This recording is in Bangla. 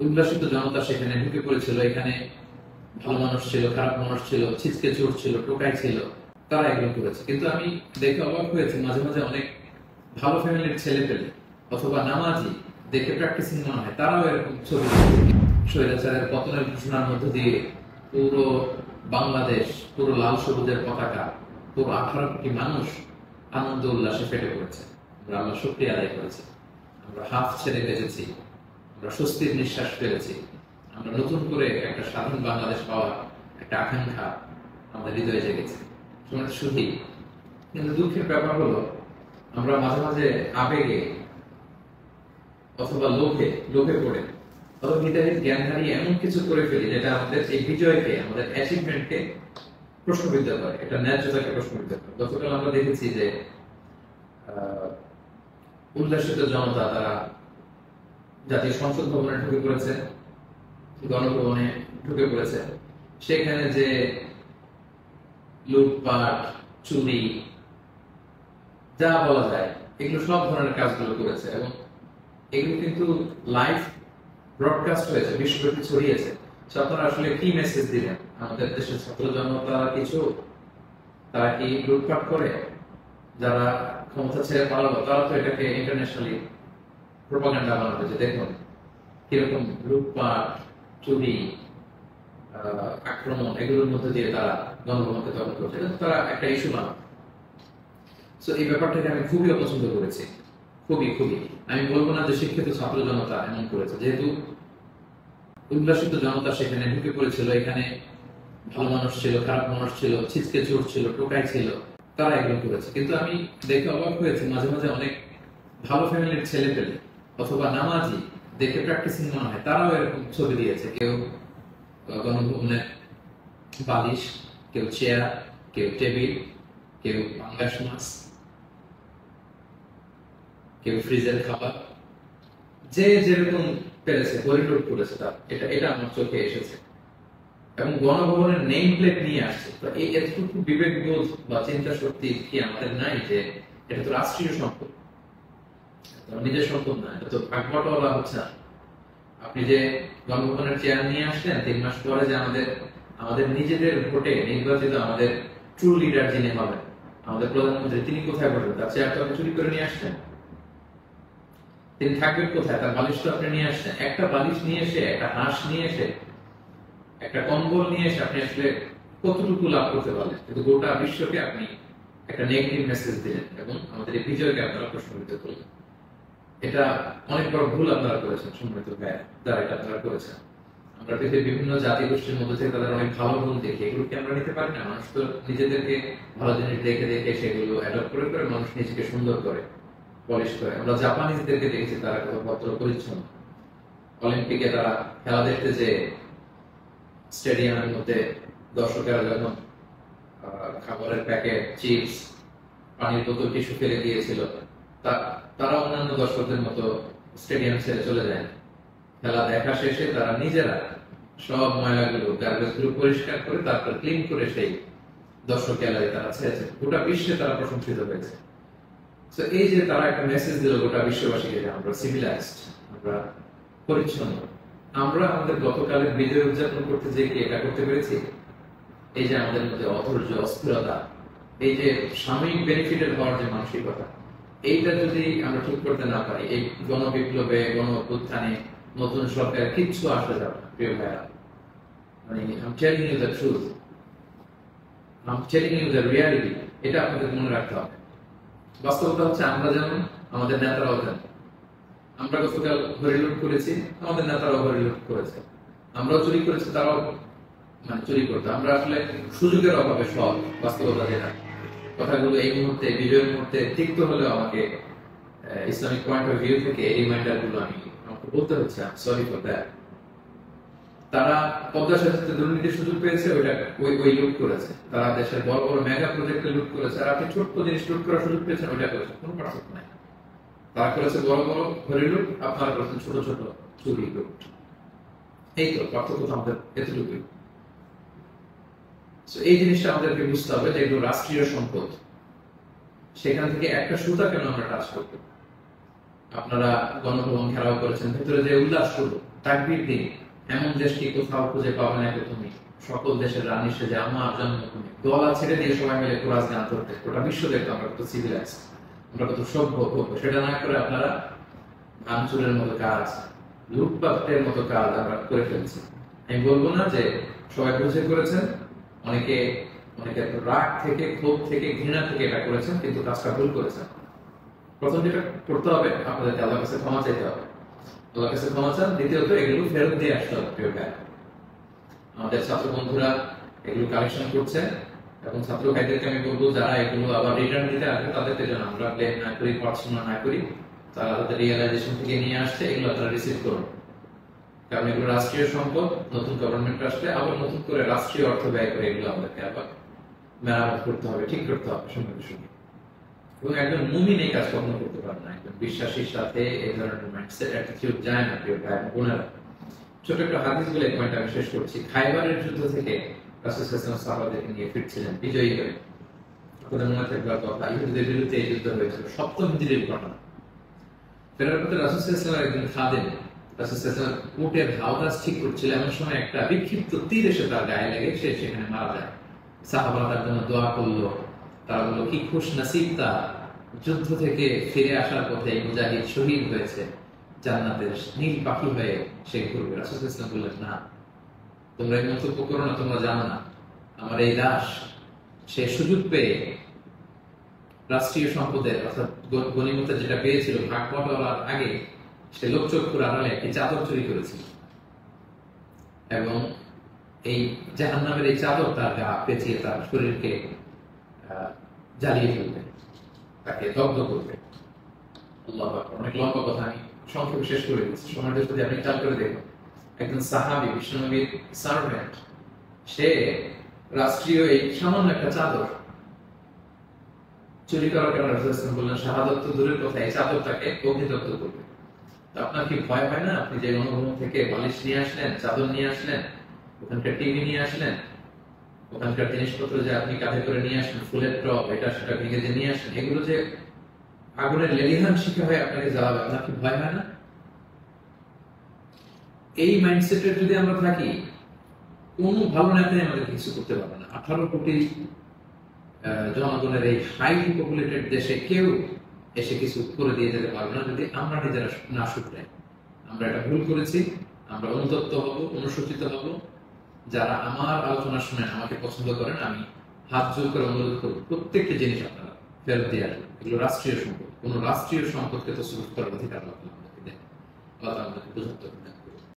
উল্লাসিত জনতা সেখানে ঢুকে পড়েছিল। এখানে ভালো মানুষ ছিল, খারাপ মানুষ ছিল, ছিচকে চোর ছিল, টোকাই ছিল, তারা এগুলো করেছে। কিন্তু আমি দেখে অবাক হয়েছি, মাঝে মাঝে অনেক ভালো ফ্যামিলির ছেলে পেলে অথবা নামাজি, দেখে প্র্যাকটিসিং মনে হয়, তারাও এরকম ছবি স্বৈরাচারের পতনের ঘোষণার মধ্য দিয়ে পুরো বাংলাদেশ, পুরো লাল সবুজের পতাকা, পুরো 18 কোটি মানুষ আনন্দ উল্লাসে ফেটে পড়েছে। আমরা আল্লাহ শুকরিয়া আদায় করেছি, আমরা হাফ ছেড়ে বেঁচেছি, আমরা স্বস্তির নিঃশ্বাস ফেলেছি, আমরা নতুন করে একটা স্বাধীন বাংলাদেশ পাওয়ার একটা আকাঙ্ক্ষা আমাদের হৃদয়ে জেগেছে। শুধু কিন্তু দুঃখের ব্যাপার হলো, আমরা মাঝে মাঝে আবেগে অথবা লোভে পড়ে অথবা হৃদয়ের জ্ঞান হারিয়ে এমন কিছু করে ফেলি যেটা আমাদের এই বিজয়কে, আমাদের অ্যাচিভমেন্টকে প্রশ্নবিদ্ধ করে, এটা ন্যায্যতাকে প্রশ্নবিদ্ধ করে। গতকাল আমরা দেখেছি যে উল্লাসিত জনতা তারা জাতীয় সংসদ ভবনে ঢুকে পড়েছে, গণভবনে ঢুকে পড়েছে। সেখানে যে লুটপাট, চুরি, যা বলা যায়, এগুলো সব ধরনের কাজগুলো করেছে এবং এগুলো কিন্তু লাইভ ব্রডকাস্ট হয়েছে, বিশ্বব্যাপী ছড়িয়েছে। আপনারা আসলে কি মেসেজ দিলেন? আমাদের দেশের ছাত্র জনতা কিছু, তারা কি লুটপাট করে? যারা ক্ষমতা ছেড়ে পালালো তারা তো এটাকে ইন্টারন্যাশনালি প্রোপাগান্ডা বানাবে যে দেখুন কিরকম লুটপাট, চুরি, আক্রমণ, এগুলোর মধ্যে দিয়ে তারা গণভবনকে দখল করছে। তারা একটা ইস্যু বানাবে। সো এই ব্যাপারটাকে আমি খুবই অপছন্দ করেছি, খুবই। আমি বলবো না যে শিক্ষিত ছাত্র জনতা এমন করেছে, যেহেতু উল্লাসিত জনতা সেখানে ঢুকে পড়েছিল। এখানে ভালো মানুষ ছিল, খারাপ মানুষ ছিল, ছিচকে চোর ছিল, টোকাই ছিল, তারা এগুলো করেছে। কিন্তু আমি দেখে অবাক হয়েছি, মাঝে মাঝে অনেক ভালো ফ্যামিলির ছেলে পেলে অথবা নামাজি, দেখে প্র্যাকটিসিং মনে হয়, তারাও এরকম ছবি দিয়েছে। কেউ গণভবনের বালিশ, কেউ চেয়ার, কেউ টেবিল, কেউ পাঙ্গাস মাছ, কেউ ফ্রিজের খাবার, যে যেরকম পেরেছে পরিলুট করেছে। তার এটা আমার চোখে এসেছে এবং গণভবনের নেম প্লেট নিয়ে আসছে। তো এই এতটুকু বিবেকবোধ বা চিন্তা শক্তি কি আমাদের নাই যে এটা তো রাষ্ট্রীয় সম্পদ, নিজের সম্পদ না, এটা তো ভাগবটওয়ালা হচ্ছে না। আপনি যে গণভবনের চেয়ার নিয়ে আসলেন, 3 মাস পরে যে আমাদের নিজেদের ভোটে নির্বাচিত আমাদের ট্রু লিডার যিনি হবেন, আমাদের প্রধানমন্ত্রী, তিনি কোথায় বসবেন? তার চেয়ার তো আপনি চুরি করে নিয়ে আসছেন। তিনি থাকবেন কোথায়? তার বালিশ তো আপনি নিয়ে আসছেন। একটা বালিশ নিয়ে এসে, একটা হাঁস নিয়ে এসে, একটা কম্বল নিয়ে এসে আপনি আসলে কতটুকু লাভ করতে পারলেন? কিন্তু গোটা বিশ্বকে আপনি একটা নেগেটিভ মেসেজ দিলেন এবং আমাদের এই বিজয়কে আপনারা প্রশ্নবিদ্ধ করলেন। এটা অনেক বড় ভুল আপনারা করেছেন সম্মানিত ভাই, যারা এটা আপনারা করেছেন। আমরা পৃথিবীর বিভিন্ন জাতি গোষ্ঠীর মধ্যে থেকে তাদের অনেক ভালো গুণ দেখি, এগুলোকে আমরা নিতে পারি না? মানুষ তো নিজেদেরকে ভালো জিনিস দেখে দেখে সেগুলো অ্যাডপ্ট করে করে মানুষ নিজেকে সুন্দর করে, পলিশ করে। আমরা জাপানিজদেরকে দেখেছি তারা কত ভদ্র পরিচ্ছন্ন। অলিম্পিকে তারা খেলা দেখতে যে স্টেডিয়ামের মধ্যে দর্শকেরা যখন খাবারের প্যাকেট, চিপস, পানির বোতল, টিস্যু ফেলে দিয়েছিল, তারা অন্যান্য দর্শকদের মতো স্টেডিয়াম ছেড়ে চলে যায়। খেলা দেখা শেষে তারা নিজেরা সব ময়লাগুলো, গার্বেজ গুলো পরিষ্কার করে তারপর ক্লিন করে সেই দর্শক গ্যালারি তারা ছেড়েছে। গোটা বিশ্বে তারা প্রশংসিত হয়েছে। তো এই যে তারা একটা মেসেজ দিল গোটা বিশ্ববাসীকে যে আমরা সিভিলাইজড, আমরা পরিচ্ছন্ন। আমরা আমাদের গতকালের বিজয় উদযাপন করতে যে কি এটা করতে পেরেছি? এই যে আমাদের মধ্যে অধৈর্য, অস্থিরতা, এই যে সাময়িক বেনিফিটেড হওয়ার যে মানসিকতা, এইটা যদি আমরা ঠিক করতে না পারি, এই গণবিপ্লবে, গণ অভ্যুত্থানে, নতুন সরকার কিচ্ছু আসা যাবে না প্রিয় ভাইয়া। মানে I'm telling you the truth, I'm telling you the reality, এটা আপনাদের মনে রাখতে হবে। বাস্তবতা হচ্ছে আমরা যেমন, আমাদের নেতারাও যেমন। আমরা গতকাল হরিলুট করেছি, আমাদের নেতারাও হরিলুট করেছে। আমরাও চুরি করেছি, তারাও চুরি করতে। আমরা আসলে সুযোগের অভাবে সব, বাস্তবতা যেটা। কথাগুলো এই মুহূর্তে, বিজয়ের মুহূর্তে তিক্ত হলেও আমাকে ইসলামিক পয়েন্ট অফ ভিউ থেকে এই রিমাইন্ডার গুলো আমাকে বলতে হচ্ছে। Sorry for that. তারা পদ্মা সেতুতে দুর্নীতির সুযোগ পেয়েছে, ওই লুট করেছে। তারা দেশের বড় বড় মেগা প্রজেক্টে লুট করেছে, আর আপনি ছোট্ট জিনিস লুট করার সুযোগ পেয়েছেন, ওইটা করেছে। কোনো পার্থক্য নাই। তারা করেছে বড় বড় ঘরে লুট, আপনারা করেছেন ছোট ছোট চুরি লুট। এই তো পার্থক্য আমাদের এতটুকুই। এই জিনিসটা আমাদেরকে বুঝতে হবে যে এগুলো রাষ্ট্রীয় সম্পদ। সেখান থেকে একটা সুতা কেন আমরা টাচ করবো? আপনারা গণভবন ঘেরাও করেছেন, ভেতরে যে উল্লাস করবো, তাকবীর দিন, এমন দেশকে কোথাও খুঁজে পাবে না তুমি, সকল দেশের রানী সেজে আমার জন্মভূমি, গলা ছেড়ে দিয়ে সবাই মিলে কোরআন গান করতে, গোটা বিশ্ব দেখতো আমরা কত সিভিলাইজ, আমরা কত সভ্য। সেটা না করে আপনারা ভাঙচুরের মতো কাজ, লুটপাটের মতো কাজ আমরা করে ফেলছি। আমি বলবো না যে সবাই বুঝে করেছেন, অনেকে অনেকে রাগ থেকে, ক্ষোভ থেকে, ঘৃণা থেকে এটা করেছেন, কিন্তু কাজটা ভুল করেছেন। প্রথম যেটা করতে হবে, আপনাদেরকে আল্লাহর কাছে ক্ষমা চাইতে হবে, আল্লাহর কাছে ক্ষমা চান। দ্বিতীয়ত এগুলো ফেরত দিয়ে আসতে হবে প্রিয় ভাই। আমাদের ছাত্র বন্ধুরা এগুলো কালেকশন করছে, এবং ছাত্র ভাইদেরকে আমি বলবো যারা এগুলো আবার রিটার্ন দিতে আসবে তাদেরকে যেন আমরা ব্লেম না করি, পড়াশোনা না করি, তারা তাদের রিয়েলাইজেশন থেকে নিয়ে আসছে, এগুলো তারা রিসিভ করুন। কারণ এগুলো রাষ্ট্রীয় সম্পদ, নতুন গভর্নমেন্ট আসলে আবার নতুন করে রাষ্ট্রীয় অর্থ ব্যয় করে এগুলো আমাদেরকে আবার মেরামত করতে হবে, ঠিক করতে হবে সঙ্গে সঙ্গে। এবং একজন মুমিন এই কাজ কখনো করতে পারে না, একজন বিশ্বাসীর সাথে এই ধরনের মাইন্ডসেট অ্যাটিটিউড যায় না প্রিয় ভাই বোনেরা। ছোট একটা হাদিস বলে পয়েন্ট আমি শেষ করছি। খাইবারের যুদ্ধ থেকে রাসূল সাল্লাল্লাহু আলাইহি ওয়াসাল্লাম সাহাবাদেরকে নিয়ে ফিরছিলেন বিজয়ী হয়ে। আপনাদের মনে থাকবে কথা, ইহুদিদের বিরুদ্ধে এই যুদ্ধ হয়েছিল, সপ্তম হিজরির ঘটনা। ফেরার পথে রাসূল সাল্লাল্লাহু আলাইহি ওয়াসাল্লামের একজন খাদেম রাসূল সাল্লাল্লাহু আলাইহি ওয়াসাল্লাম উটের হাওদাস ঠিক করছিল, এমন সময় একটা বিক্ষিপ্ত তীর এসে তার গায়ে লেগে সে সেখানে মারা যায়। সাহাবারা তার জন্য দোয়া করলো, তারা বললো কি খুশ নসিব তার, যুদ্ধ থেকে ফিরে আসার পথে মুজাহিদ শহীদ হয়েছে, জান্নাতের নীল পাখি হয়ে সে ঘুরবে। রাসূল সাল্লাল্লাহু আলাইহি ওয়াসাল্লাম বললেন না, তোমরা এই মন্তব্য করো না, তোমরা জানো না আমার এই দাস সে সুযোগ পেয়ে রাষ্ট্রীয় সম্পদের অর্থাৎ গনিমতে যেটা পেয়েছিল ভাগ বটলার আগে সে লোকচক্ষুর আড়ালে একটি চাদর চুরি করেছিল, এবং এই জাহান্নামের এই চাদর তার গা পেঁচিয়ে তার শরীরকে জ্বালিয়ে ফেলবে, তাকে দগ্ধ করবে। আল্লাহু আকবার। অনেক লম্বা কথা, আমি সংক্ষেপে শেষ করে দিচ্ছি। সময়টা যদি আপনি খেয়াল করে দেখুন, একজন সাহাবী, বিশ্বনবীর সার্ভেন্ট, সে রাষ্ট্রীয় এই সামান্য একটা চাদর চুরি করার কারণে রাসূল সাল্লাল্লাহু আলাইহি ওয়াসাল্লাম বললেন শাহাদাত তো দূরের কথা, এই চাদরটাকে অগ্নিদগ্ধ করবে। তো আপনার কি ভয় হয় না? আপনি যে অনুভব থেকে বালিশ নিয়ে আসলেন, চাদর নিয়ে আসলেন, ওখানকার টিভি নিয়ে আসলেন, ওখানকার জিনিসপত্র যে আপনি কাঁধে করে নিয়ে আসলেন, ফুলের টব এটা সেটা ভেঙে যে নিয়ে আসলেন, এগুলো যে আগুনের লেলিহান শিখা হয়ে আপনাকে জ্বালাবে, আপনার কি ভয় হয় না? এই মাইন্ডসেটে যদি আমরা থাকি, কোন ভালো নেতাই আমাদের কিছু করতে পারবে না। 18 কোটি জনগণের এই হাইলি পপুলেটেড দেশে কেউ এসে কিছু করে দিয়ে যেতে পারবে না যদি আমরা নিজেরা না শুধরাই। আমরা এটা ভুল করেছি, আমরা অনুতপ্ত হব, অনুশোচিত হব। যারা আমার আলোচনা শুনেন, আমাকে পছন্দ করেন, আমি হাত জোর করে অনুরোধ করব প্রত্যেকটি জিনিস আপনারা ফেরত দিয়ে আসবেন। এগুলো রাষ্ট্রীয় সম্পদ, কোন রাষ্ট্রীয় সম্পদকে তো সুরক্ষা করার অধিকার আল্লাহ আমাদেরকে দেন। আল্লাহ আমাদেরকে বুঝতে